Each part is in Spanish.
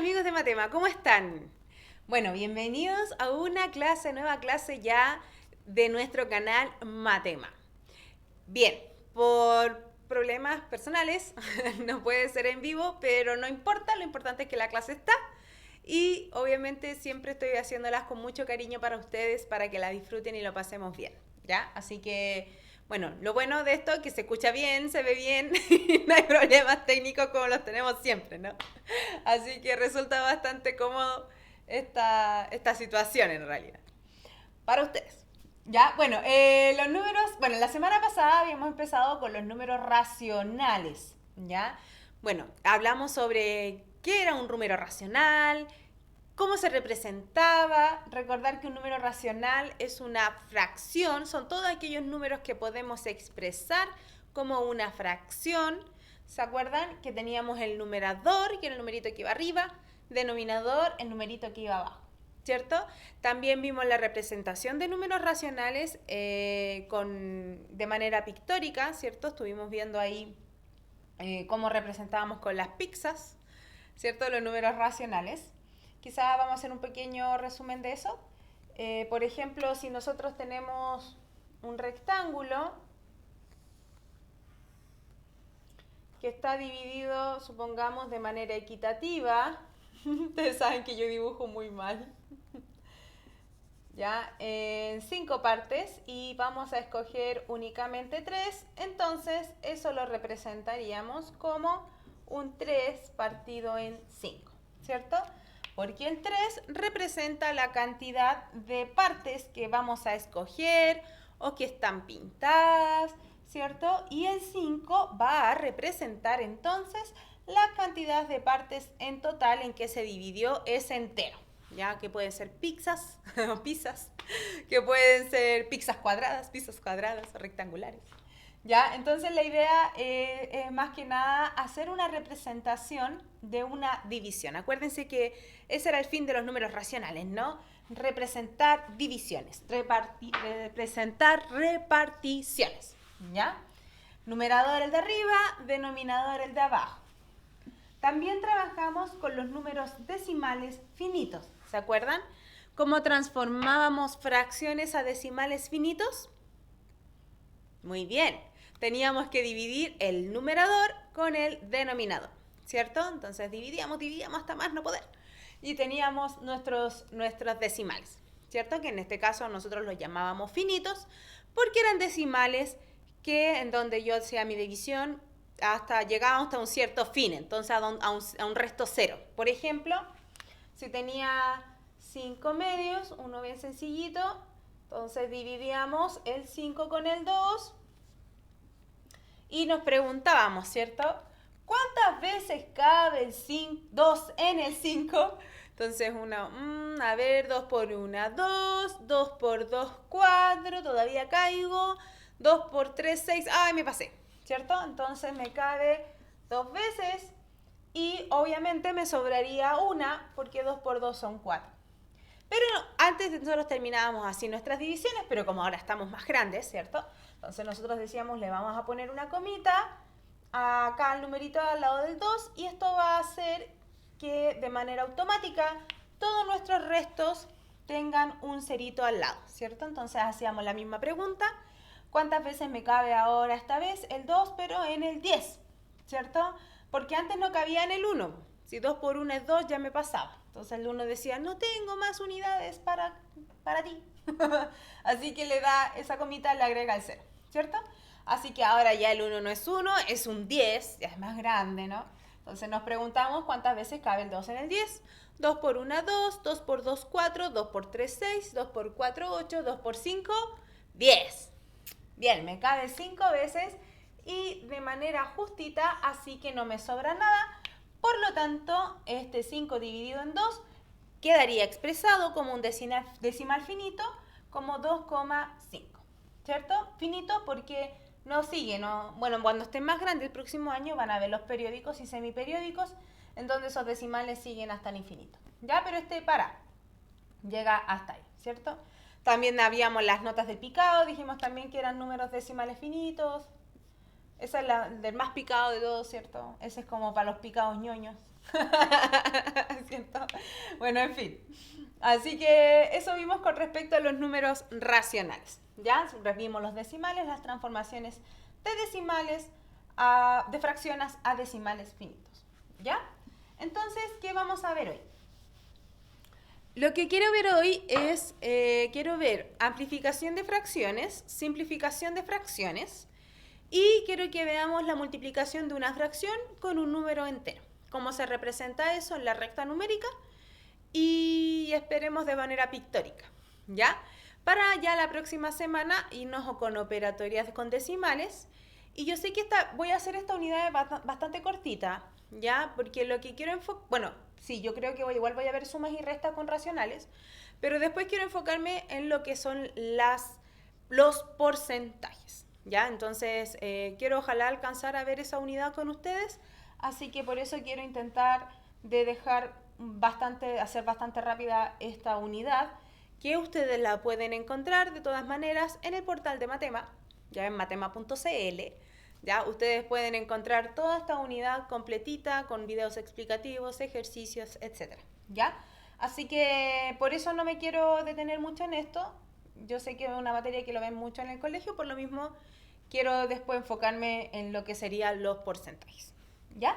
amigos de Matema, ¿cómo están? Bueno, bienvenidos a una nueva clase ya de nuestro canal Matema. Bien, por problemas personales no puede ser en vivo, pero no importa, lo importante es que la clase está y obviamente siempre estoy haciéndolas con mucho cariño para ustedes para que la disfruten y lo pasemos bien, ¿ya? Así que, bueno, lo bueno de esto es que se escucha bien, se ve bien y no hay problemas técnicos como los tenemos siempre, ¿no? Así que resulta bastante cómodo esta situación en realidad. Para ustedes. Ya, bueno, los números, bueno, la semana pasada habíamos empezado con los números racionales, ¿ya? Bueno, hablamos sobre qué era un número racional, cómo se representaba, recordar que un número racional es una fracción, son todos aquellos números que podemos expresar como una fracción. ¿Se acuerdan que teníamos el numerador, que era el numerito que iba arriba, denominador, el numerito que iba abajo? ¿Cierto? También vimos la representación de números racionales de manera pictórica, ¿cierto? Estuvimos viendo ahí cómo representábamos con las pizzas, ¿cierto? Los números racionales. Quizás vamos a hacer un pequeño resumen de eso. Por ejemplo, si nosotros tenemos un rectángulo que está dividido, supongamos, de manera equitativa, ustedes saben que yo dibujo muy mal, ya, en 5 partes y vamos a escoger únicamente 3, entonces eso lo representaríamos como un 3 partido en 5, ¿cierto? Porque el 3 representa la cantidad de partes que vamos a escoger o que están pintadas, ¿cierto? Y el 5 va a representar entonces la cantidad de partes en total en que se dividió ese entero. Ya que pueden ser pizzas o pizzas, que pueden ser pizzas cuadradas o rectangulares. ¿Ya? Entonces la idea es más que nada hacer una representación de una división. Acuérdense que ese era el fin de los números racionales, ¿no? Representar divisiones, representar reparticiones, ¿ya? Numerador el de arriba, denominador el de abajo. También trabajamos con los números decimales finitos, ¿se acuerdan? ¿Cómo transformábamos fracciones a decimales finitos? Muy bien, teníamos que dividir el numerador con el denominador, ¿cierto? Entonces dividíamos hasta más no poder. Y teníamos nuestros decimales, ¿cierto? Que en este caso nosotros los llamábamos finitos porque eran decimales que en donde yo hacía mi división llegábamos hasta un cierto fin, entonces a un resto cero. Por ejemplo, si tenía 5 medios, uno bien sencillito, entonces dividíamos el 5 con el 2 y nos preguntábamos, ¿cierto? ¿Cuántas veces cabe el 2 en el 5? Entonces, a ver, 2 por 1, 2, 2 por 2, 4, todavía caigo, 2 por 3, 6, ¡ay, me pasé! ¿Cierto? Entonces me cabe 2 veces y obviamente me sobraría una porque 2 por 2 son 4. Pero antes nosotros terminábamos así nuestras divisiones, pero como ahora estamos más grandes, ¿cierto? Entonces nosotros decíamos, le vamos a poner una comita acá al numerito al lado del 2 y esto va a hacer que de manera automática todos nuestros restos tengan un cerito al lado, ¿cierto? Entonces hacíamos la misma pregunta, ¿cuántas veces me cabe ahora esta vez el 2 pero en el 10? ¿Cierto? Porque antes no cabía en el 1. Si 2 por 1 es 2 ya me pasaba. Entonces el 1 decía, no tengo más unidades para ti. Así que le da esa comita, le agrega el 0, ¿cierto? Así que ahora ya el 1 no es 1, es un 10, ya es más grande, ¿no? Entonces nos preguntamos cuántas veces cabe el 2 en el 10. 2 por 1, 2, 2 por 2, 4, 2 por 3, 6, 2 por 4, 8, 2 por 5, 10. Bien, me cabe 5 veces y de manera justita, así que no me sobra nada. Por lo tanto, este 5 dividido en 2 quedaría expresado como un decimal finito, como 2,5. ¿Cierto? Finito porque no sigue, ¿no? Bueno, cuando estén más grandes el próximo año van a ver los periódicos y semiperiódicos, en donde esos decimales siguen hasta el infinito. ¿Ya? Pero llega hasta ahí, ¿cierto? También habíamos las notas del picado, dijimos también que eran números decimales finitos, Esa es la del más picado de todos, ¿cierto? Ese es como para los picados ñoños. ¿Cierto? Bueno, en fin. Así que eso vimos con respecto a los números racionales. ¿Ya? Vimos los decimales, las transformaciones de decimales de fracciones a decimales finitos. ¿Ya? Entonces, ¿qué vamos a ver hoy? Lo que quiero ver hoy es, quiero ver amplificación de fracciones, simplificación de fracciones y quiero que veamos la multiplicación de una fracción con un número entero. Cómo se representa eso en la recta numérica y esperemos de manera pictórica, ¿ya? Para ya la próxima semana irnos con operatorias con decimales. Y yo sé que voy a hacer esta unidad bastante cortita, ¿ya? Porque lo que quiero enfocar, bueno, sí, yo creo que igual voy a ver sumas y restas con racionales, pero después quiero enfocarme en lo que son los porcentajes, ¿ya? Entonces, quiero ojalá alcanzar a ver esa unidad con ustedes, así que por eso quiero intentar de hacer bastante rápida esta unidad, que ustedes la pueden encontrar de todas maneras en el portal de Matema, ya en matema.cl. ¿Ya? Ustedes pueden encontrar toda esta unidad completita con videos explicativos, ejercicios, etc. ¿Ya? Así que por eso no me quiero detener mucho en esto. Yo sé que es una materia que lo ven mucho en el colegio, por lo mismo quiero después enfocarme en lo que serían los porcentajes. ¿Ya?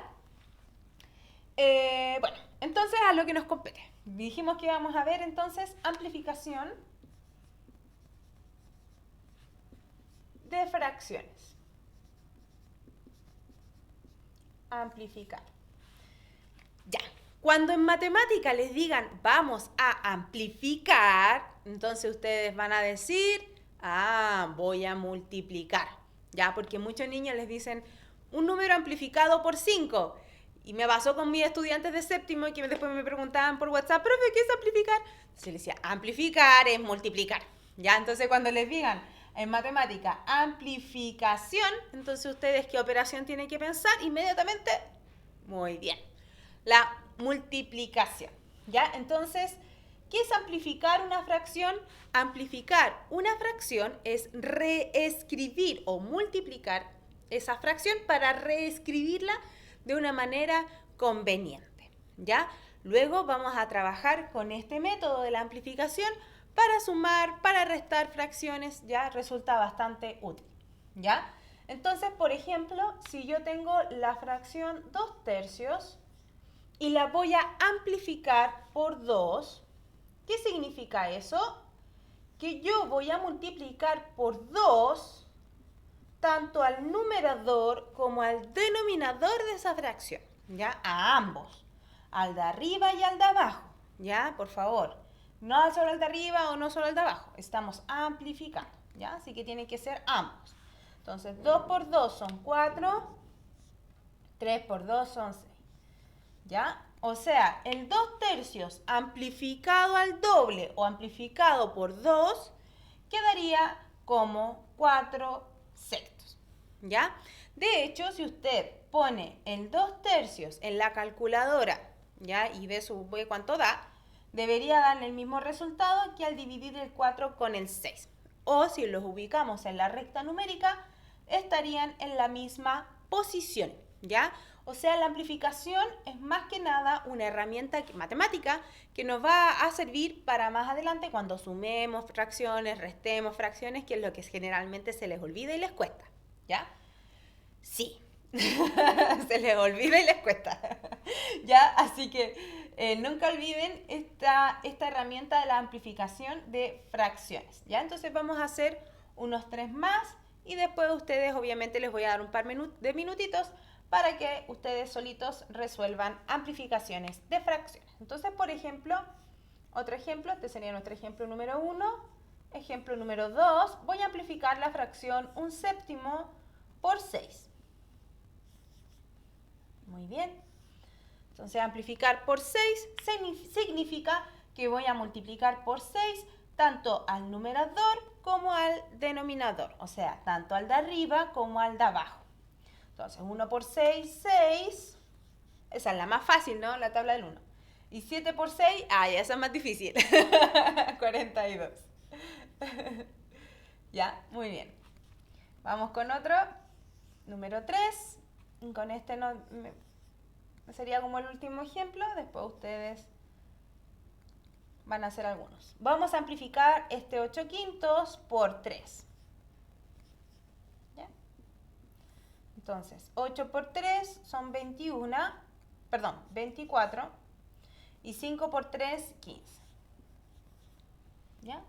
Bueno, entonces a lo que nos compete. Dijimos que íbamos a ver entonces amplificación de fracciones. Amplificar. Ya. Cuando en matemática les digan vamos a amplificar, entonces ustedes van a decir, voy a multiplicar. Ya, porque muchos niños les dicen un número amplificado por 5. Y me pasó con mis estudiantes de séptimo y que después me preguntaban por WhatsApp, profe, ¿qué es amplificar? Entonces les decía, amplificar es multiplicar. Ya, entonces cuando les digan en matemática amplificación, entonces ustedes qué operación tienen que pensar inmediatamente. Muy bien. La multiplicación. ¿Ya? Entonces, ¿qué es amplificar una fracción? Amplificar una fracción es reescribir o multiplicar esa fracción para reescribirla de una manera conveniente. ¿Ya? Luego vamos a trabajar con este método de la amplificación para sumar, para restar fracciones, ya resulta bastante útil, ¿ya? Entonces, por ejemplo, si yo tengo la fracción 2/3 y la voy a amplificar por 2, ¿qué significa eso? Que yo voy a multiplicar por 2 tanto al numerador como al denominador de esa fracción, ¿ya? A ambos, al de arriba y al de abajo, ¿ya? Por favor. No solo el de arriba o no solo el de abajo. Estamos amplificando, ¿ya? Así que tienen que ser ambos. Entonces, 2 por 2 son 4. 3 por 2 son 6. ¿Ya? O sea, el 2/3 amplificado al doble o amplificado por 2 quedaría como 4/6. ¿Ya? De hecho, si usted pone el 2/3 en la calculadora, ¿ya? Y ve cuánto da, debería darle el mismo resultado que al dividir el 4 con el 6. O si los ubicamos en la recta numérica, estarían en la misma posición, ¿ya? O sea, la amplificación es más que nada una herramienta matemática que nos va a servir para más adelante cuando sumemos fracciones, restemos fracciones, que es lo que generalmente se les olvida y les cuesta, ¿ya? Sí, se les olvida y les cuesta, ¿ya? Así que nunca olviden esta herramienta de la amplificación de fracciones, ¿ya? Entonces vamos a hacer unos 3 más y después ustedes obviamente les voy a dar un par de minutitos para que ustedes solitos resuelvan amplificaciones de fracciones. Entonces, por ejemplo, otro ejemplo, este sería nuestro ejemplo número 1. Ejemplo número 2, voy a amplificar la fracción 1/7 por 6. Muy bien. Entonces, amplificar por 6 significa que voy a multiplicar por 6 tanto al numerador como al denominador, o sea, tanto al de arriba como al de abajo. Entonces, 1 por 6, 6. Esa es la más fácil, ¿no? La tabla del 1. Y 7 por 6, esa es más difícil. 42. Ya, muy bien. Vamos con otro. número 3. Con este sería como el último ejemplo. Después ustedes van a hacer algunos. Vamos a amplificar este 8 quintos por 3. ¿Ya? Entonces, 8 por 3 son 24. Y 5 por 3, 15. ¿Ya?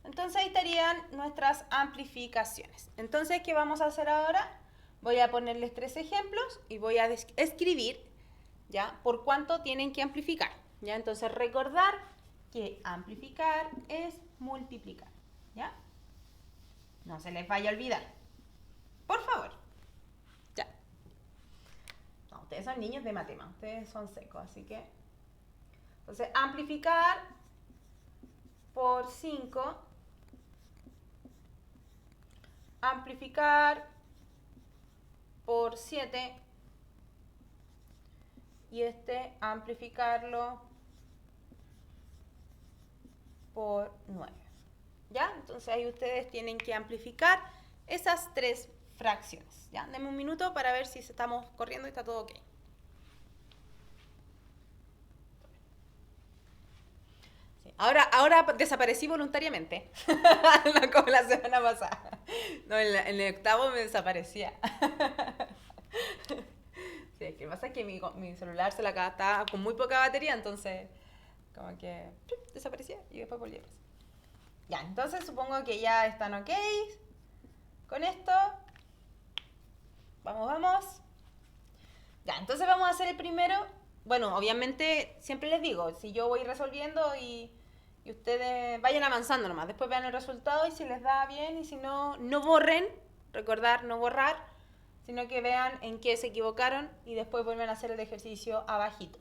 Entonces ahí estarían nuestras amplificaciones. Entonces, ¿qué vamos a hacer ahora? Voy a ponerles 3 ejemplos y voy a escribir, ¿ya?, por cuánto tienen que amplificar. ¿Ya? Entonces, recordar que amplificar es multiplicar. ¿Ya? No se les vaya a olvidar. Por favor. Ya. No, ustedes son niños de matemáticas. Ustedes son secos, así que... Entonces, amplificar por 5. Amplificar por 7. Y amplificarlo por 9. ¿Ya? Entonces ahí ustedes tienen que amplificar esas 3 fracciones. ¿Ya? Denme un minuto para ver si estamos corriendo y está todo ok. Sí. Ahora desaparecí voluntariamente. No como la semana pasada. No, en el octavo me desaparecía. Sí, es que lo que pasa es que mi celular estaba con muy poca batería, entonces como que desaparecía y después volvía a pasar. Ya, entonces supongo que ya están ok con esto. Vamos. Ya, entonces vamos a hacer el primero. Bueno, obviamente siempre les digo, si yo voy resolviendo y ustedes vayan avanzando nomás, después vean el resultado y si les da bien y si no, no borren, recordar no borrar, sino que vean en qué se equivocaron y después vuelven a hacer el ejercicio abajito.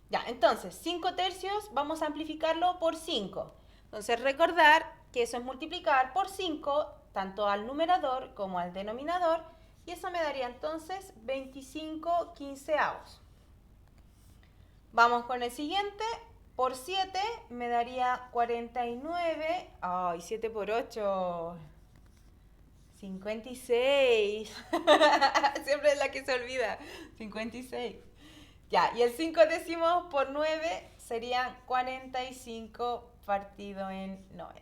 Ya, entonces, 5 tercios vamos a amplificarlo por 5. Entonces, recordar que eso es multiplicar por 5, tanto al numerador como al denominador, y eso me daría entonces 25 quinceavos. Vamos con el siguiente, por 7 me daría 49, ay, 7 por 8, 56, siempre es la que se olvida, 56. Ya, y el 5 décimos por 9 serían 45 partido en 90.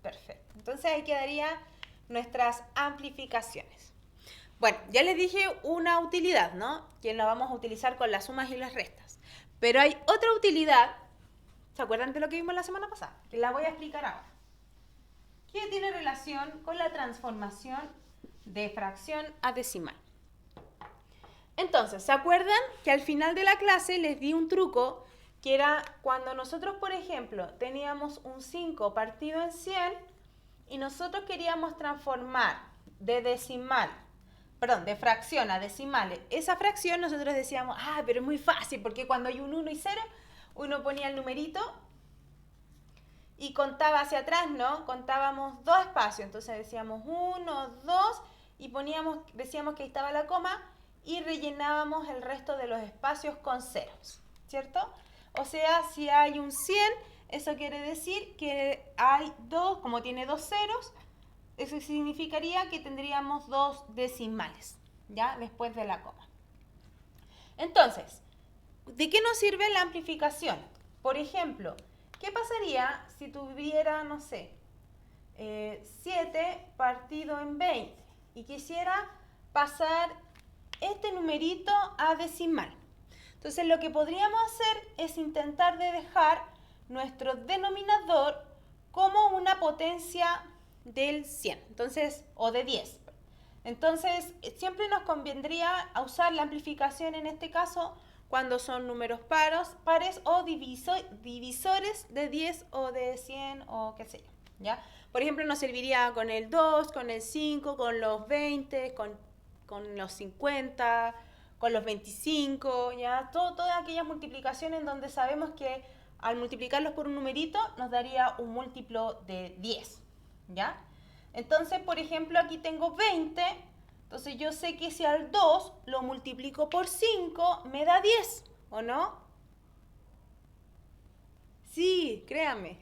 Perfecto. Entonces ahí quedarían nuestras amplificaciones. Bueno, ya les dije una utilidad, ¿no? Que la vamos a utilizar con las sumas y las restas. Pero hay otra utilidad, ¿se acuerdan de lo que vimos la semana pasada? Que la voy a explicar ahora. Que tiene relación con la transformación de fracción a decimal. Entonces, ¿se acuerdan que al final de la clase les di un truco que era cuando nosotros, por ejemplo, teníamos un 5 partido en 100 y nosotros queríamos transformar de fracción a decimales? Esa fracción nosotros decíamos, pero es muy fácil porque cuando hay un 1 y 0, uno ponía el numerito y contaba hacia atrás, ¿no? Contábamos 2 espacios, entonces decíamos 1, 2 y decíamos que ahí estaba la coma y rellenábamos el resto de los espacios con ceros, ¿cierto? O sea, si hay un 100, eso quiere decir que hay 2, como tiene 2 ceros, eso significaría que tendríamos 2 decimales, ¿ya? Después de la coma. Entonces, ¿de qué nos sirve la amplificación? Por ejemplo, ¿qué pasaría si tuviera, no sé, 7 partido en 20 y quisiera pasar este numerito a decimal? Entonces lo que podríamos hacer es intentar de dejar nuestro denominador como una potencia del 100, entonces, o de 10. Entonces siempre nos convendría usar la amplificación en este caso cuando son números pares o divisores de 10 o de 100 o qué sé yo, ¿ya? Por ejemplo, nos serviría con el 2, con el 5, con los 20, con los 50, con los 25, ¿ya? Todas aquellas multiplicaciones en donde sabemos que al multiplicarlos por un numerito nos daría un múltiplo de 10, ¿ya? Entonces, por ejemplo, aquí tengo 20, entonces yo sé que si al 2 lo multiplico por 5 me da 10, ¿o no? Sí, créanme.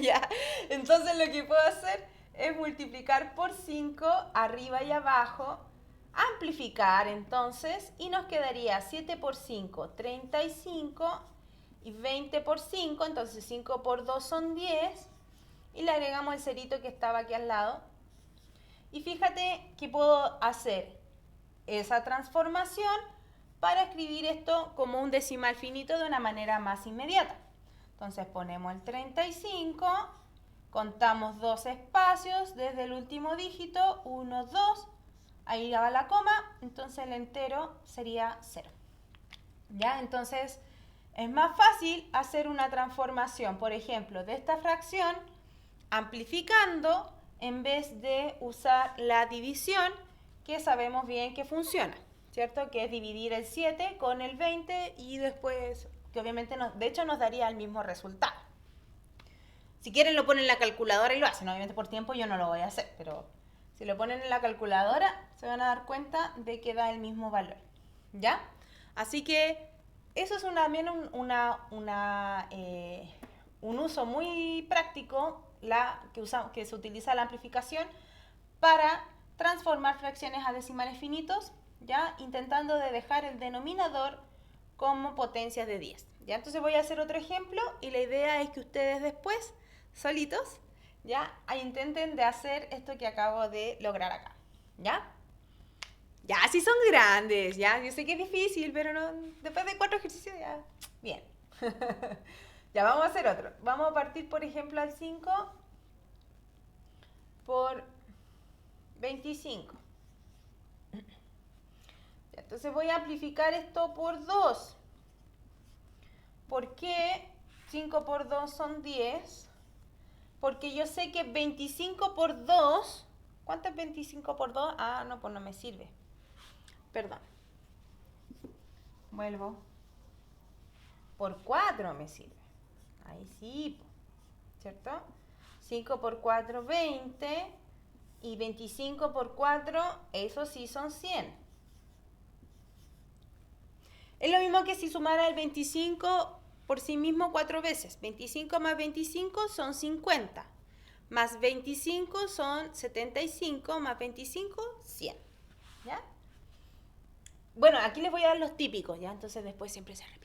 Ya. Entonces lo que puedo hacer es multiplicar por 5 arriba y abajo, amplificar entonces, y nos quedaría 7 por 5, 35, y 20 por 5, entonces 5 por 2 son 10, y le agregamos el cerito que estaba aquí al lado. Y fíjate que puedo hacer esa transformación para escribir esto como un decimal finito de una manera más inmediata. Entonces ponemos el 35, contamos 2 espacios desde el último dígito, 1, 2, ahí va la coma, entonces el entero sería 0. ¿Ya? Entonces es más fácil hacer una transformación, por ejemplo, de esta fracción amplificando en vez de usar la división, que sabemos bien que funciona, ¿cierto? Que es dividir el 7 con el 20 y después, que obviamente, de hecho nos daría el mismo resultado. Si quieren lo ponen en la calculadora y lo hacen, obviamente por tiempo yo no lo voy a hacer, pero si lo ponen en la calculadora se van a dar cuenta de que da el mismo valor, ¿ya? Así que eso es también un uso muy práctico que se utiliza la amplificación para transformar fracciones a decimales finitos, ¿ya? Intentando de dejar el denominador como potencias de 10. ¿Ya? Entonces voy a hacer otro ejemplo y la idea es que ustedes después, solitos, ya intenten de hacer esto que acabo de lograr acá. ¿Ya? Ya, sí son grandes, ya. Yo sé que es difícil, pero no, después de 4 ejercicios ya. Bien. Ya, vamos a hacer otro. Vamos a partir, por ejemplo, al 5 por 25. Ya, entonces voy a amplificar esto por 2. ¿Por qué 5 por 2 son 10? Porque yo sé que 25 por 2... ¿Cuánto es 25 por 2? Ah, no, pues no me sirve. Perdón. Vuelvo. Por 4 me sirve. Ahí sí, ¿cierto? 5 por 4, 20. Y 25 por 4, eso sí son 100. Es lo mismo que si sumara el 25 por sí mismo 4 veces. 25 más 25 son 50. Más 25 son 75, más 25, 100. ¿Ya? Bueno, aquí les voy a dar los típicos, ¿ya? Entonces después siempre se repiten.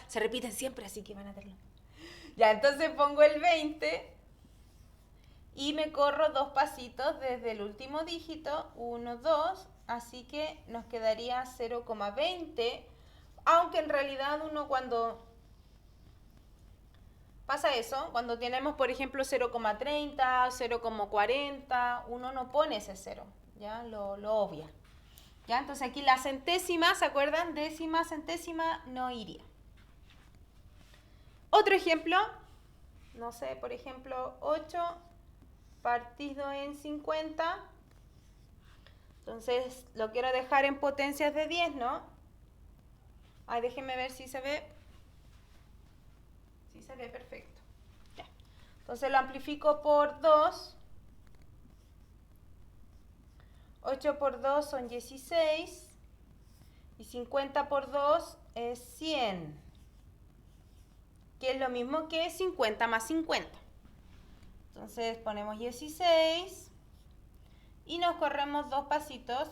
Se repiten siempre, así que van a verlo. Ya, entonces pongo el 20 y me corro 2 pasitos desde el último dígito, 1, 2, así que nos quedaría 0,20, aunque en realidad uno cuando pasa eso, cuando tenemos por ejemplo 0,30, 0,40, uno no pone ese 0, ¿ya? Lo obvia. ¿Ya? Entonces aquí la centésima, ¿se acuerdan? Décima, centésima, no iría. Otro ejemplo, no sé, por ejemplo, 8 partido en 50. Entonces lo quiero dejar en potencias de 10, ¿no? Ay, déjenme ver si se ve. Sí se ve perfecto. Ya. Entonces lo amplifico por 2. 8 por 2 son 16. Y 50 por 2 es 100. Que es lo mismo que 50 más 50. Entonces ponemos 16. Y nos corremos 2 pasitos.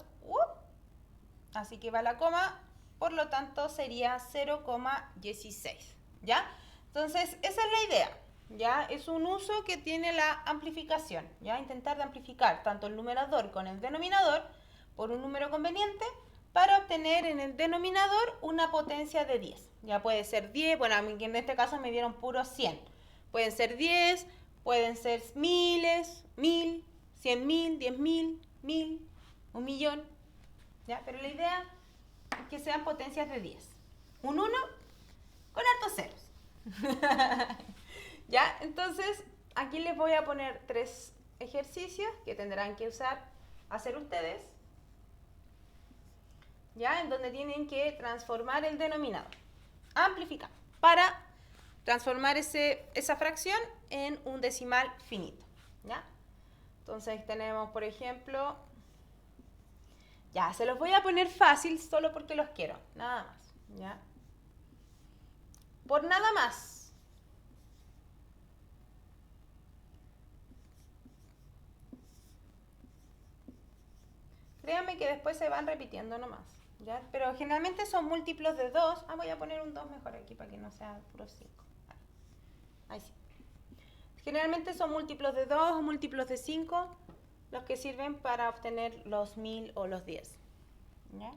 Así que va la coma. Por lo tanto sería 0,16. ¿Ya? Entonces esa es la idea. ¿Ya? Es un uso que tiene la amplificación. ¿Ya? Intentar de amplificar tanto el numerador con el denominador por un número conveniente para obtener en el denominador una potencia de 10. Ya puede ser 10, bueno, a mí en este caso me dieron puro 100. Pueden ser 10, pueden ser miles, 1000, 100.000, 10.000, 1000, 1.000.000. ¿Ya? Pero la idea es que sean potencias de 10. Un 1 con hartos ceros. ¿Ya? Entonces, aquí les voy a poner 3 ejercicios que tendrán que hacer ustedes. ¿Ya? En donde tienen que transformar el denominador. Amplificar. Para transformar esa fracción en un decimal finito. ¿Ya? Entonces tenemos, por ejemplo, ya, se los voy a poner fácil solo porque los quiero. Nada más. ¿Ya? Por nada más. Créanme que después se van repitiendo nomás, ¿ya? Pero generalmente son múltiplos de 2. Voy a poner un 2 mejor aquí para que no sea puro 5. Ahí sí. Generalmente son múltiplos de 2 o múltiplos de 5 los que sirven para obtener los 1000 o los 10. ¿Ya?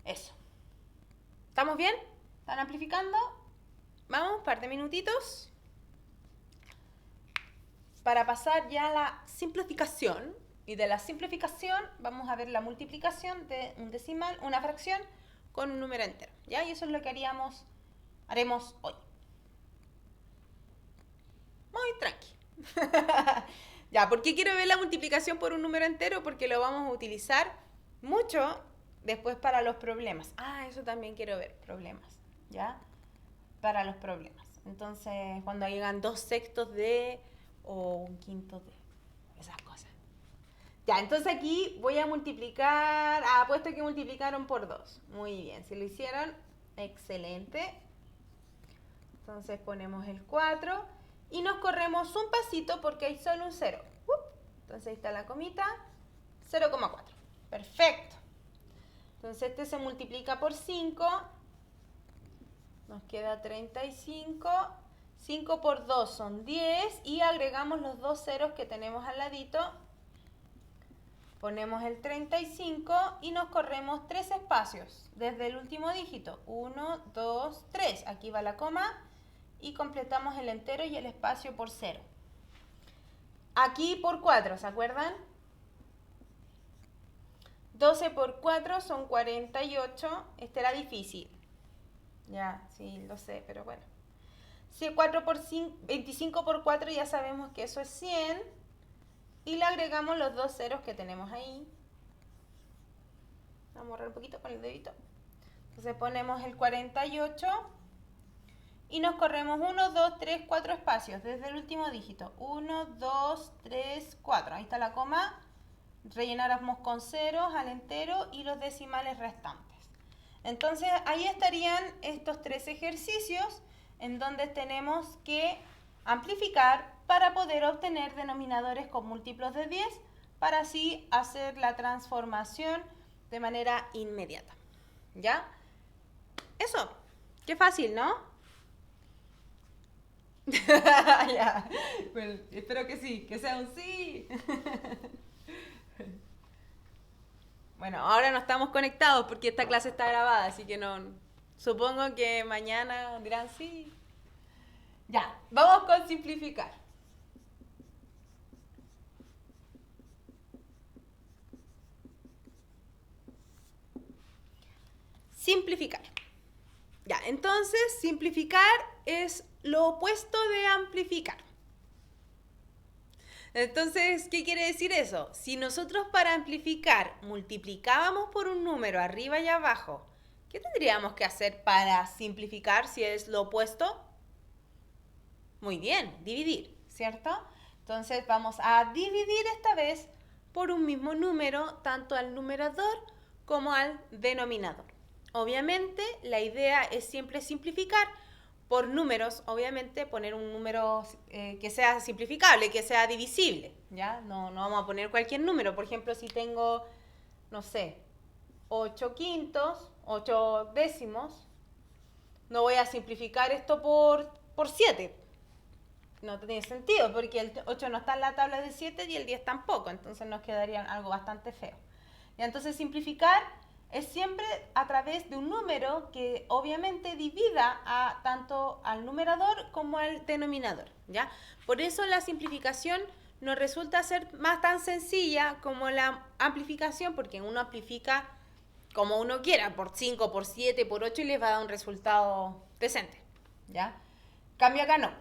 Eso. ¿Estamos bien? ¿Están amplificando? Vamos, un par de minutitos para pasar ya a la simplificación. Y de la simplificación vamos a ver la multiplicación de un decimal, una fracción, con un número entero. ¿Ya? Y eso es lo que haremos hoy. Muy tranqui. Ya, ¿por qué quiero ver la multiplicación por un número entero? Porque lo vamos a utilizar mucho después para los problemas. Eso también quiero ver, problemas, ¿ya? Para los problemas. Entonces, cuando llegan 2/6 de o 1/5 de, esas cosas. Ya, entonces aquí voy a multiplicar, apuesto que multiplicaron por 2. Muy bien, si lo hicieron, excelente. Entonces ponemos el 4 y nos corremos un pasito porque hay solo un 0. Entonces ahí está la comita, 0,4. Perfecto. Entonces este se multiplica por 5, nos queda 35. 5 por 2 son 10 y agregamos los dos ceros que tenemos al ladito. Ponemos el 35 y nos corremos 3 espacios desde el último dígito. 1, 2, 3. Aquí va la coma y completamos el entero y el espacio por 0. Aquí por 4, ¿se acuerdan? 12 por 4 son 48. Este era difícil. Ya, sí, lo sé, pero bueno. 25 por 4 ya sabemos que eso es 100. Y le agregamos los dos ceros que tenemos ahí. Vamos a borrar un poquito con el dedito. Entonces ponemos el 48 y nos corremos 1, 2, 3, 4 espacios desde el último dígito. 1, 2, 3, 4. Ahí está la coma. Rellenáramos con ceros al entero y los decimales restantes. Entonces ahí estarían estos 3 ejercicios en donde tenemos que amplificar para poder obtener denominadores con múltiplos de 10 para así hacer la transformación de manera inmediata. ¿Ya? Eso. Qué fácil, ¿no? Ya. Bueno, espero que sí, que sea un sí. Bueno, ahora no estamos conectados porque esta clase está grabada, así que no. Supongo que mañana dirán sí. Ya, vamos con simplificar. Simplificar. Ya, entonces simplificar es lo opuesto de amplificar. Entonces, ¿qué quiere decir eso? Si nosotros para amplificar multiplicábamos por un número arriba y abajo, ¿qué tendríamos que hacer para simplificar si es lo opuesto? Muy bien, dividir, ¿cierto? Entonces vamos a dividir esta vez por un mismo número, tanto al numerador como al denominador. Obviamente, la idea es siempre simplificar por números, obviamente poner un número que sea simplificable, que sea divisible, ¿ya? No vamos a poner cualquier número. Por ejemplo, si tengo, no sé, 8 quintos, 8 décimos, no voy a simplificar esto por 7. No tiene sentido, porque el 8 no está en la tabla de 7 y el 10 tampoco, entonces nos quedaría algo bastante feo. Y entonces simplificar es siempre a través de un número que obviamente divida tanto al numerador como al denominador, ¿ya? Por eso la simplificación nos resulta ser más tan sencilla como la amplificación, porque uno amplifica como uno quiera, por 5, por 7, por 8 y les va a dar un resultado decente, ¿ya? Cambio acá no,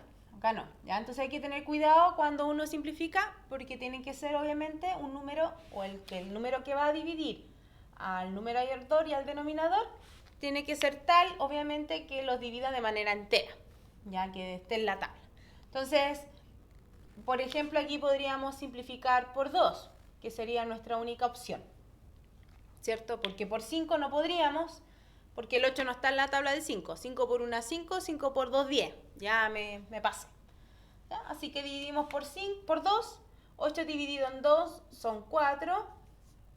¿ya? Entonces hay que tener cuidado cuando uno simplifica, porque tiene que ser obviamente un número, o el número que va a dividir al numerador y al denominador, tiene que ser tal, obviamente, que los divida de manera entera, ya que esté en la tabla. Entonces, por ejemplo, aquí podríamos simplificar por 2, que sería nuestra única opción, ¿cierto? Porque por 5 no podríamos, porque el 8 no está en la tabla de 5. 5 por 1, 5, 5 por 2, 10. Ya me pasé. ¿Ya? Así que dividimos por 2, 8 dividido en 2 son 4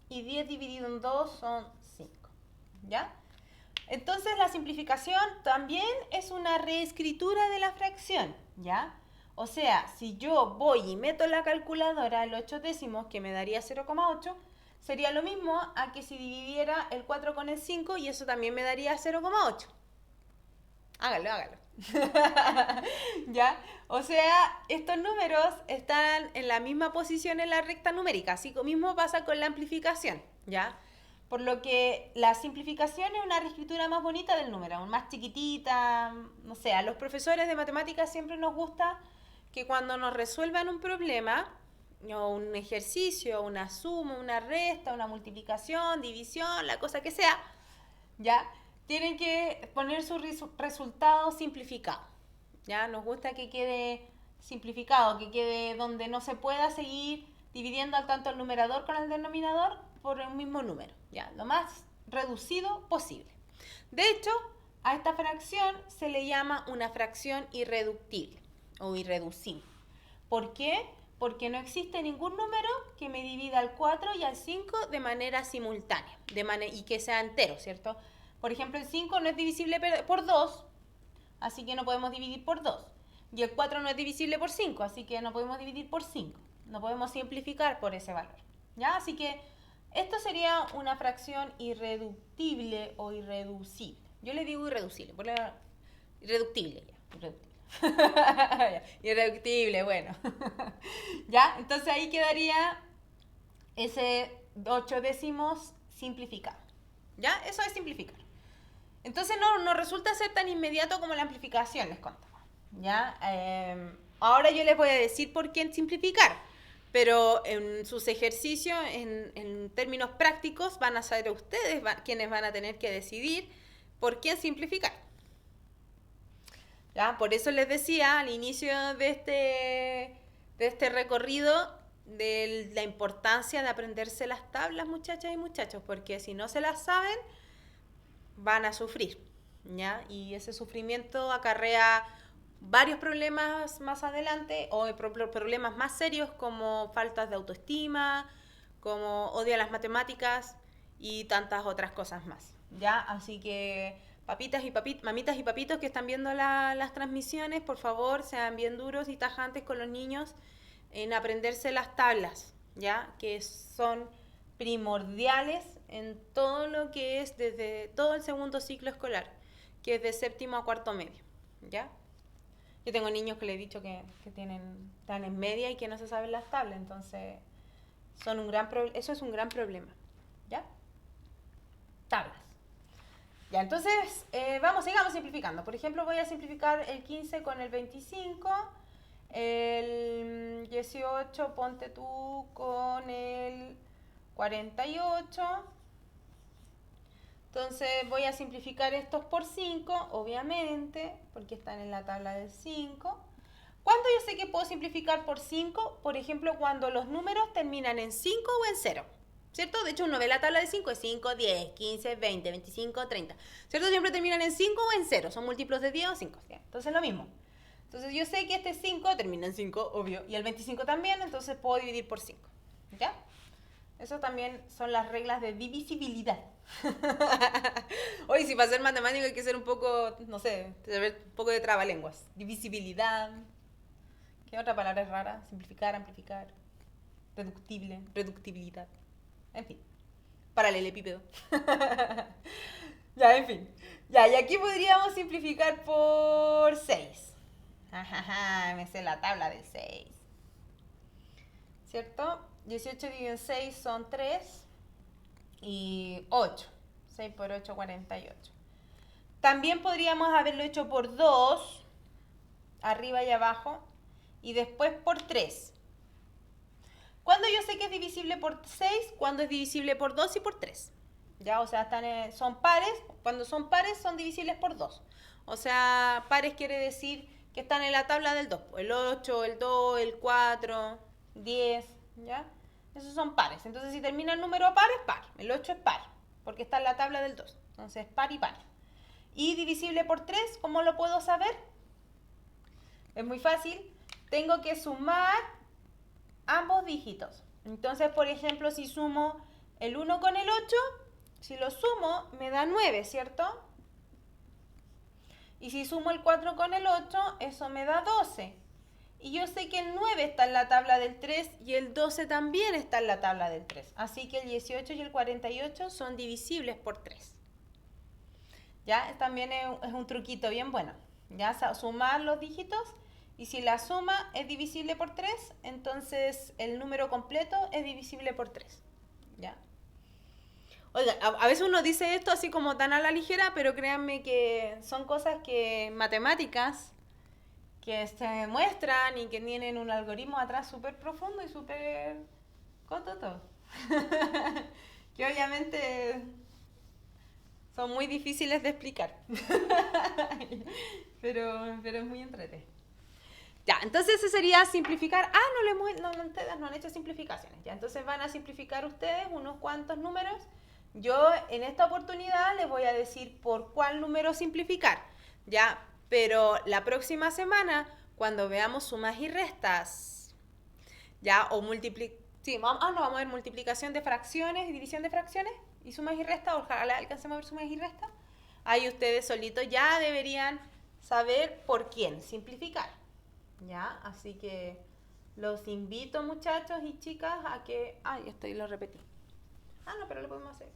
y 10 dividido en 2 son 5, ¿ya? Entonces la simplificación también es una reescritura de la fracción, ¿ya? O sea, si yo voy y meto en la calculadora el 8 décimos, que me daría 0,8, sería lo mismo a que si dividiera el 4 con el 5 y eso también me daría 0,8. Hágalo, hágalo. ¿Ya? O sea, estos números están en la misma posición en la recta numérica, así mismo pasa con la amplificación, ¿ya? Por lo que la simplificación es una reescritura más bonita del número, más chiquitita, no sé, a los profesores de matemáticas siempre nos gusta que cuando nos resuelvan un problema, o un ejercicio, una suma, una resta, una multiplicación, división, la cosa que sea, ¿ya? Tienen que poner su resultado simplificado, ¿ya? Nos gusta que quede simplificado, que quede donde no se pueda seguir dividiendo tanto el numerador con el denominador por el mismo número, ¿ya? Lo más reducido posible. De hecho, a esta fracción se le llama una fracción irreductible o irreducible. ¿Por qué? Porque no existe ningún número que me divida al 4 y al 5 de manera simultánea y que sea entero, ¿cierto? Por ejemplo, el 5 no es divisible por 2, así que no podemos dividir por 2. Y el 4 no es divisible por 5, así que no podemos dividir por 5. No podemos simplificar por ese valor, ¿ya? Así que esto sería una fracción irreductible o irreducible. Yo le digo irreducible, irreductible ya, irreductible. Irreductible, bueno. ¿Ya? Entonces ahí quedaría ese 8 décimos simplificado. ¿Ya? Eso es simplificar. Entonces no resulta ser tan inmediato como la amplificación, les contaba. ¿Ya? Ahora yo les voy a decir por qué simplificar, pero en sus ejercicios, en términos prácticos, van a saber ustedes quienes van a tener que decidir por qué simplificar. ¿Ya? Por eso les decía al inicio de este recorrido de la importancia de aprenderse las tablas, muchachas y muchachos, porque si no se las saben, van a sufrir, ¿ya? Y ese sufrimiento acarrea varios problemas más adelante, o problemas más serios como faltas de autoestima, como odio a las matemáticas y tantas otras cosas más, ¿ya? Así que mamitas y papitos que están viendo las transmisiones, por favor, sean bien duros y tajantes con los niños en aprenderse las tablas, ¿ya? Que son primordiales en todo lo que es desde todo el segundo ciclo escolar, que es de séptimo a cuarto medio, ¿ya? Yo tengo niños que les he dicho que están en media y que no se saben las tablas, entonces eso es un gran problema, ¿ya? Tablas. Ya, entonces, sigamos simplificando. Por ejemplo, voy a simplificar el 15 con el 25, el 18, ponte tú, con el 48. Entonces voy a simplificar estos por 5, obviamente, porque están en la tabla del 5. ¿Cuándo yo sé que puedo simplificar por 5? Por ejemplo, cuando los números terminan en 5 o en 0. ¿Cierto? De hecho, uno ve la tabla de 5, es 5, 10, 15, 20, 25, 30. ¿Cierto? Siempre terminan en 5 o en 0. Son múltiplos de 10 o 5. ¿Sí? Entonces, lo mismo. Entonces, yo sé que este 5 termina en 5, obvio. Y el 25 también, entonces puedo dividir por 5. ¿Ya? Eso también son las reglas de divisibilidad. Hoy, si para ser matemático hay que ser un poco, no sé, un poco de trabalenguas. Divisibilidad. ¿Qué otra palabra es rara? Simplificar, amplificar. Reductible, reductibilidad. En fin, paralelepípedo. Ya, en fin. Ya, y aquí podríamos simplificar por 6. Ajaja, me sé la tabla del 6. ¿Cierto? 18 dividido en 6 son 3 y 8. 6 por 8, 48. También podríamos haberlo hecho por 2, arriba y abajo, y después por 3. ¿Cuándo yo sé que es divisible por 6? Cuando es divisible por 2 y por 3. ¿Ya? O sea, son pares. Cuando son pares son divisibles por 2. O sea, pares quiere decir que están en la tabla del 2. El 8, el 2, el 4, 10, ¿ya? Esos son pares. Entonces, si termina el número par, es par. El 8 es par, porque está en la tabla del 2. Entonces, par y par. Y divisible por 3, ¿cómo lo puedo saber? Es muy fácil. Tengo que sumar ambos dos dígitos. Entonces, por ejemplo, si sumo el 1 con el 8, si lo sumo, me da 9, ¿cierto? Y si sumo el 4 con el 8, eso me da 12. Y yo sé que el 9 está en la tabla del 3 y el 12 también está en la tabla del 3. Así que el 18 y el 48 son divisibles por 3. ¿Ya? También es un truquito bien bueno. ¿Ya? Sumar los dígitos y si la suma es divisible por 3, entonces el número completo es divisible por 3. ¿Ya? Oiga, a veces uno dice esto así como tan a la ligera, pero créanme que son cosas que matemáticas que se muestran y que tienen un algoritmo atrás súper profundo y súper cototo. Que obviamente son muy difíciles de explicar. pero es muy entretenido. Ya, entonces eso sería simplificar. Ustedes no han hecho simplificaciones. Ya, entonces van a simplificar ustedes unos cuantos números. Yo en esta oportunidad les voy a decir por cuál número simplificar. Ya, pero la próxima semana, cuando veamos sumas y restas, ya, o vamos a ver multiplicación de fracciones y división de fracciones y sumas y restas, ojalá alcancemos a ver sumas y restas. Ahí ustedes solitos ya deberían saber por quién simplificar. ¿Ya? Así que los invito, muchachos y chicas, a que... lo repetí. No, pero lo podemos hacer.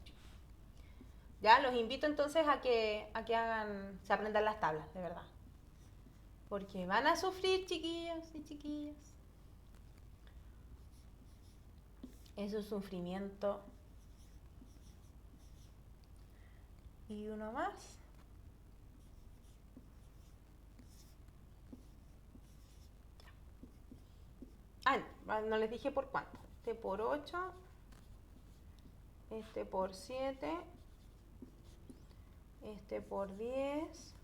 Ya, los invito entonces a que se aprendan las tablas, de verdad. Porque van a sufrir, chiquillos y chiquillas. Es un sufrimiento. Y uno más. No les dije por cuánto. Este por 8, este por 7, este por 10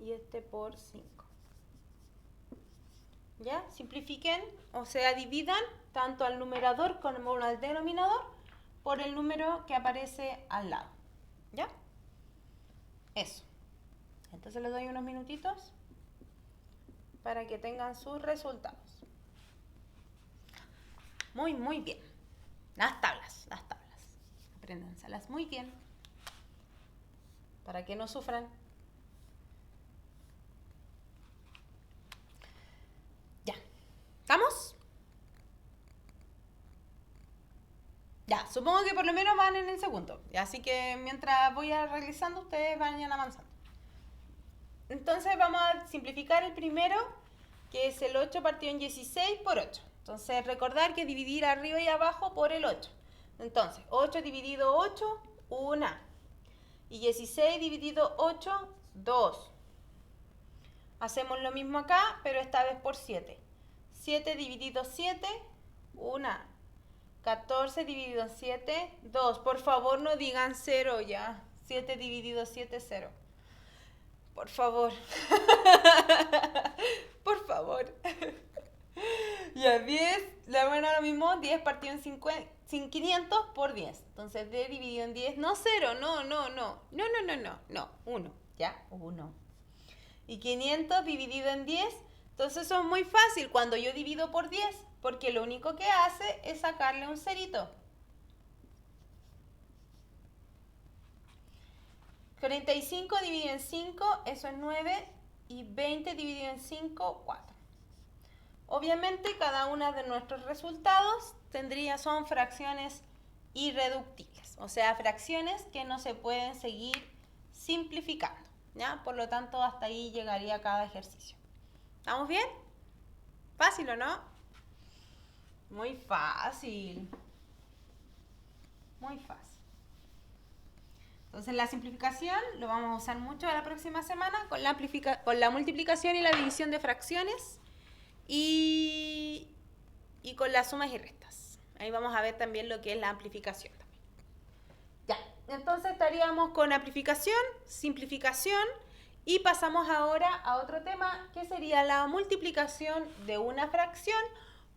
y este por 5. ¿Ya? Simplifiquen, o sea, dividan tanto al numerador como al denominador por el número que aparece al lado. ¿Ya? Eso. Entonces les doy unos minutitos para que tengan sus resultados. Muy, muy bien. Las tablas. Apréndanselas muy bien. Para que no sufran. Ya. ¿Estamos? Ya, supongo que por lo menos van en el segundo. Así que mientras voy realizando, ustedes vayan avanzando. Entonces vamos a simplificar el primero, que es el 8 partido en 16 por 8. Entonces recordar que dividir arriba y abajo por el 8. Entonces, 8 dividido 8, 1. Y 16 dividido 8, 2. Hacemos lo mismo acá, pero esta vez por 7. 7 dividido 7, 1. 14 dividido 7, 2. Por favor, no digan 0 ya. 7 dividido 7, 0. Por favor. Por favor. Ya, 10, le van a lo mismo, 10 partido en 500 por 10. Entonces, D dividido en 10, no 0, no, 1, ¿ya? 1. Y 500 dividido en 10, entonces eso es muy fácil cuando yo divido por 10, porque lo único que hace es sacarle un cerito. 45 dividido en 5, eso es 9, y 20 dividido en 5, 4. Obviamente cada uno de nuestros resultados son fracciones irreductibles, o sea, fracciones que no se pueden seguir simplificando, ¿ya? Por lo tanto, hasta ahí llegaría cada ejercicio. ¿Estamos bien? ¿Fácil o no? Muy fácil. Muy fácil. Entonces la simplificación lo vamos a usar mucho la próxima semana con la multiplicación y la división de fracciones. Y con las sumas y restas. Ahí vamos a ver también lo que es la amplificación. Ya, entonces estaríamos con amplificación, simplificación y pasamos ahora a otro tema que sería la multiplicación de una fracción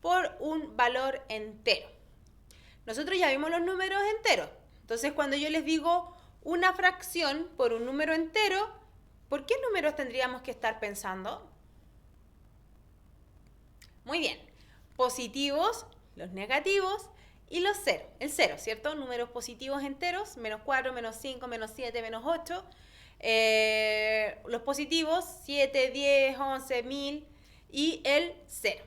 por un valor entero. Nosotros ya vimos los números enteros. Entonces cuando yo les digo una fracción por un número entero, ¿por qué números tendríamos que estar pensando? Muy bien, positivos, los negativos y los ceros. El cero, ¿cierto? Números positivos enteros, menos 4, menos 5, menos 7, menos 8. Los positivos, 7, 10, 11, 1000 y el cero.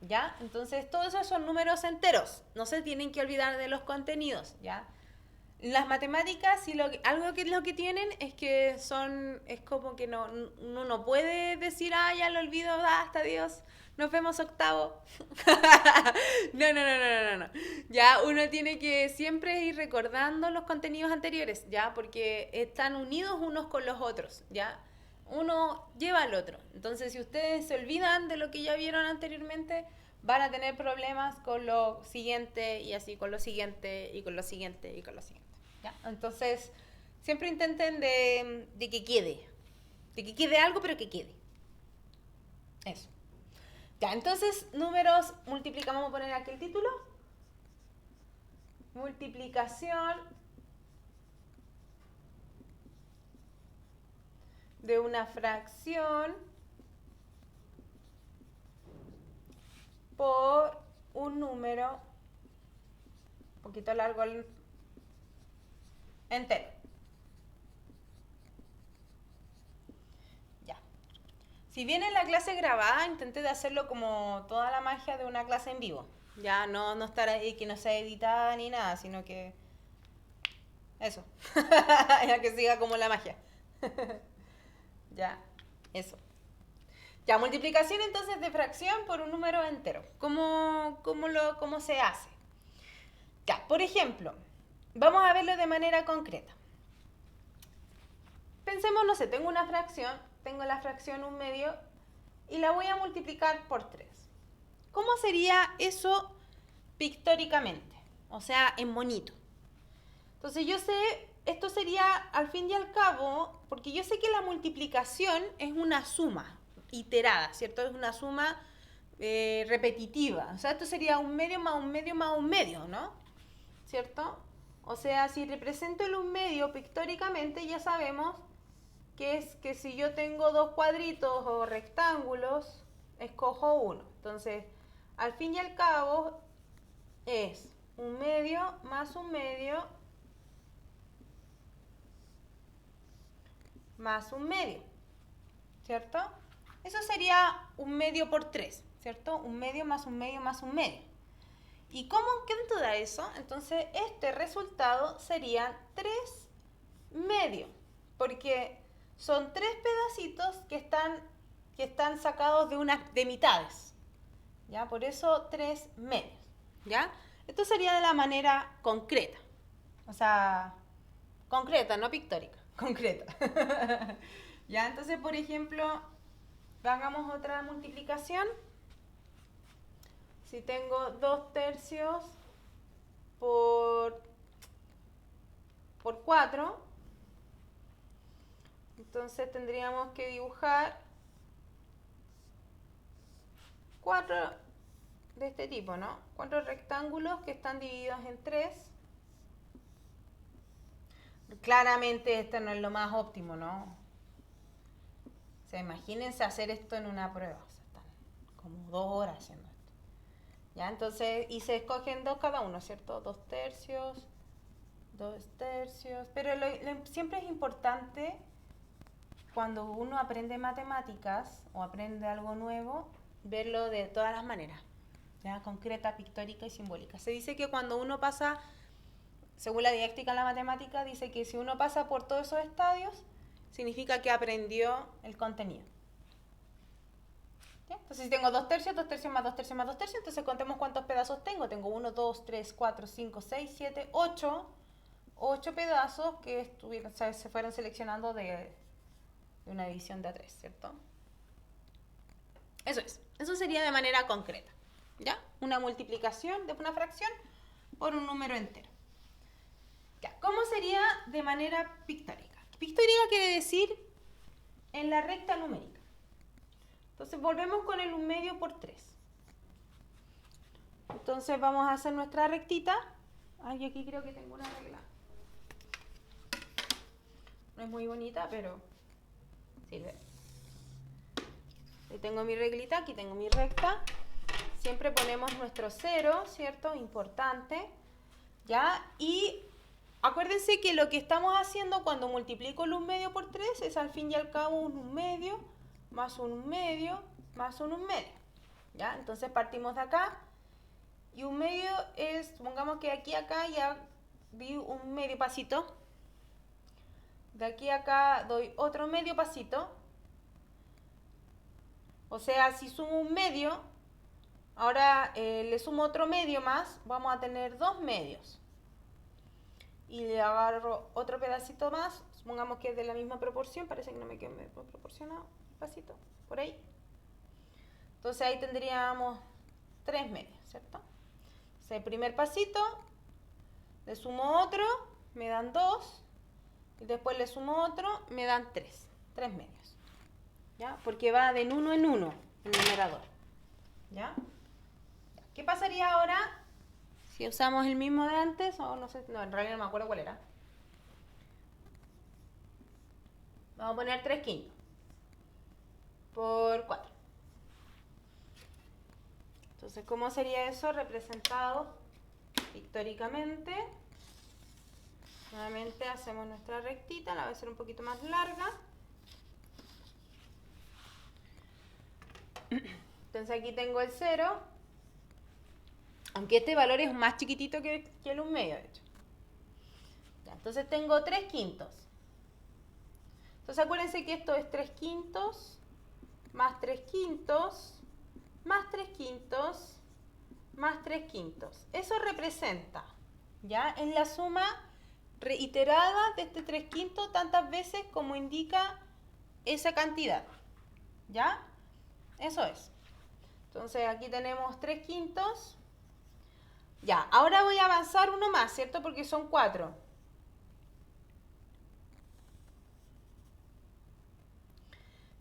¿Ya? Entonces, todos esos son números enteros. No se tienen que olvidar de los contenidos, ¿ya? Las matemáticas, algo que lo que tienen es que es como que uno no puede decir, ya lo olvido, hasta Dios, nos vemos octavo. No. Ya uno tiene que siempre ir recordando los contenidos anteriores, ¿ya? Porque están unidos unos con los otros, ¿ya? Uno lleva al otro. Entonces, si ustedes se olvidan de lo que ya vieron anteriormente, van a tener problemas con lo siguiente y así con lo siguiente y con lo siguiente y con lo siguiente. ¿Ya? Entonces, siempre intenten de que quede algo, pero que quede. Eso. Ya, entonces, números, multiplicamos, vamos a poner aquí el título. Multiplicación de una fracción por un número un poquito largo entero. Ya. Si viene la clase grabada, intenté de hacerlo como toda la magia de una clase en vivo. Ya, no estar ahí que no sea editada ni nada, sino que eso. Ya que siga como la magia. Ya, eso. Ya, multiplicación entonces de fracción por un número entero. ¿Cómo se hace? Ya, por ejemplo, vamos a verlo de manera concreta. Pensemos, no sé, tengo una fracción, tengo la fracción 1/2 y la voy a multiplicar por 3. ¿Cómo sería eso pictóricamente? O sea, en monito. Entonces yo sé, esto sería al fin y al cabo, porque yo sé que la multiplicación es una suma iterada, ¿cierto? Es una suma repetitiva. O sea, esto sería 1/2 más 1/2 más 1/2, ¿no? ¿Cierto? O sea, si represento el 1/2 pictóricamente, ya sabemos que es que si yo tengo dos cuadritos o rectángulos, escojo uno. Entonces, al fin y al cabo, es 1/2 más 1/2 más 1/2, ¿cierto? Eso sería 1/2 por 3, ¿cierto? 1/2 más 1/2 más 1/2. ¿Y qué da eso? Entonces, este resultado serían 3/2, porque son 3 pedacitos que están sacados de mitades, ¿ya? Por eso 3/2, ¿ya? Esto sería de la manera concreta, o sea, concreta, no pictórica, concreta. ¿Ya? Entonces, por ejemplo, hagamos otra multiplicación. Si tengo 2/3 por 4, entonces tendríamos que dibujar 4 de este tipo, ¿no? 4 rectángulos que están divididos en 3. Claramente este no es lo más óptimo, ¿no? O sea, imagínense hacer esto en una prueba. O sea, están como 2 horas haciendo esto. ¿Ya? Entonces, y se escogen 2 cada uno, ¿cierto? 2/3, 2/3. Pero siempre es importante cuando uno aprende matemáticas o aprende algo nuevo, verlo de todas las maneras, ¿ya? Concreta, pictórica y simbólica. Se dice que cuando uno pasa, según la didáctica en la matemática, dice que si uno pasa por todos esos estadios, significa que aprendió el contenido. ¿Ya? Entonces, si tengo 2/3, 2/3 más 2/3 más 2/3, entonces contemos cuántos pedazos tengo. Tengo 1, 2, 3, 4, 5, 6, 7, 8. 8 pedazos que se fueron seleccionando de una división de A3, ¿cierto? Eso es. Eso sería de manera concreta, ¿ya? Una multiplicación de una fracción por un número entero. Ya, ¿cómo sería de manera pictórica? Pictórica quiere decir en la recta numérica. Entonces volvemos con el 1/2 por 3. Entonces vamos a hacer nuestra rectita. Ay, yo aquí creo que tengo una regla. No es muy bonita, pero sirve. Ahí tengo mi reglita, aquí tengo mi recta. siempre ponemos nuestro 0, ¿cierto? Importante, ¿ya? Y acuérdense que lo que estamos haciendo cuando multiplico el 1/2 por 3 es al fin y al cabo un 1/2 más un 1/2 más un 1/2, ¿ya? Entonces partimos de acá y 1/2 es, supongamos que aquí acá ya di un medio pasito, de aquí a acá doy otro medio pasito, o sea, si sumo un medio, ahora le sumo otro medio más, vamos a tener 2 medios. Y le agarro otro pedacito más, supongamos que es de la misma proporción, parece que no me quedó proporcionado el pasito, por ahí. Entonces ahí tendríamos 3 medios, ¿cierto? Entonces el primer pasito, le sumo otro, me dan 2, y después le sumo otro, me dan 3 medios, ¿ya? Porque va de en uno el numerador, ¿ya? ¿Qué pasaría ahora si usamos el mismo de antes? O no sé, no, en realidad no me acuerdo cuál era. Vamos a poner 3/5 por 4. Entonces, ¿cómo sería eso representado pictóricamente? Nuevamente hacemos nuestra rectita, la voy a hacer un poquito más larga. Entonces aquí tengo el 0, aunque este valor es más chiquitito que el 1/2, de hecho. Ya, entonces tengo 3/5. Entonces acuérdense que esto es 3/5 más 3/5 más 3/5 más 3/5. Eso representa, ¿ya? En la suma reiterada de este 3/5 tantas veces como indica esa cantidad, ¿ya? Eso es. Entonces aquí tenemos 3/5. Ya, ahora voy a avanzar uno más, ¿cierto? Porque son 4.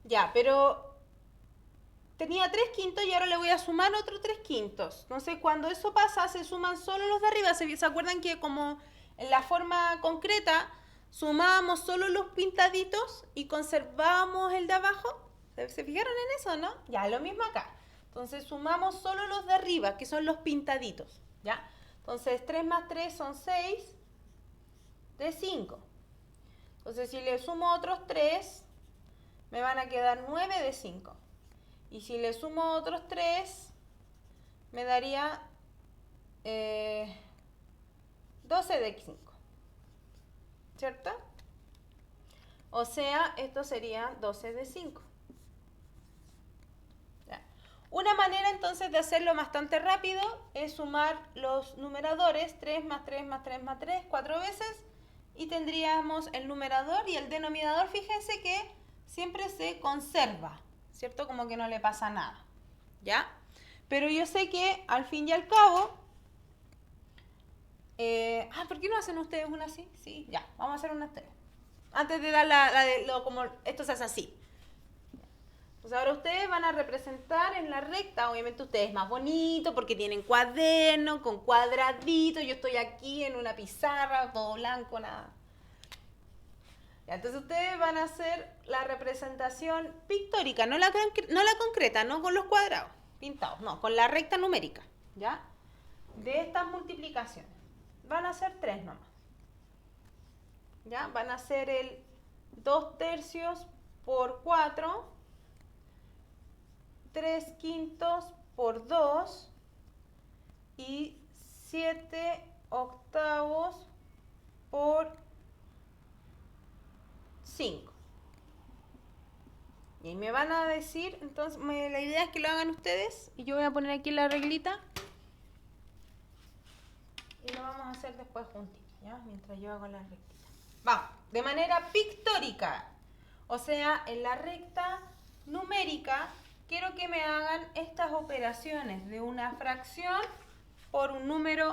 Ya, pero tenía 3/5 y ahora le voy a sumar otro 3/5. Entonces, cuando eso pasa, se suman solo los de arriba. ¿Se acuerdan que como en la forma concreta sumábamos solo los pintaditos y conservábamos el de abajo? ¿Se fijaron en eso, no? Ya, lo mismo acá. Entonces, sumamos solo los de arriba, que son los pintaditos, ¿ya? Entonces, 3 más 3 son 6 de 5. Entonces, si le sumo otros 3, me van a quedar 9 de 5. Y si le sumo otros 3, me daría 12 de 5. ¿Cierto? O sea, esto sería 12 de 5. ¿Ya? Una manera entonces de hacerlo bastante rápido es sumar los numeradores, 3 más 3 más 3 más 3, 4 veces, y tendríamos el numerador y el denominador, fíjense que siempre se conserva, ¿cierto? Como que no le pasa nada, ¿ya? Pero yo sé que al fin y al cabo... ¿por qué no hacen ustedes una así? Sí, ya, vamos a hacer una ustedes. Antes de dar como esto se hace así. Entonces ahora ustedes van a representar en la recta, obviamente ustedes más bonito porque tienen cuaderno con cuadraditos, yo estoy aquí en una pizarra, todo blanco, nada. Ya, entonces ustedes van a hacer la representación pictórica, no la concreta, no con los cuadrados pintados, no, con la recta numérica, ¿ya? De estas multiplicaciones. Van a ser 3 nomás. ¿Ya? Van a ser el 2/3 por 4, 3/5 por 2 y 7/8 por 5. Y me van a decir, entonces, la idea es que lo hagan ustedes y yo voy a poner aquí la reglita y lo vamos a hacer después juntitos, ¿ya? Mientras yo hago la rectita. Vamos, de manera pictórica, o sea, en la recta numérica, quiero que me hagan estas operaciones de una fracción por un número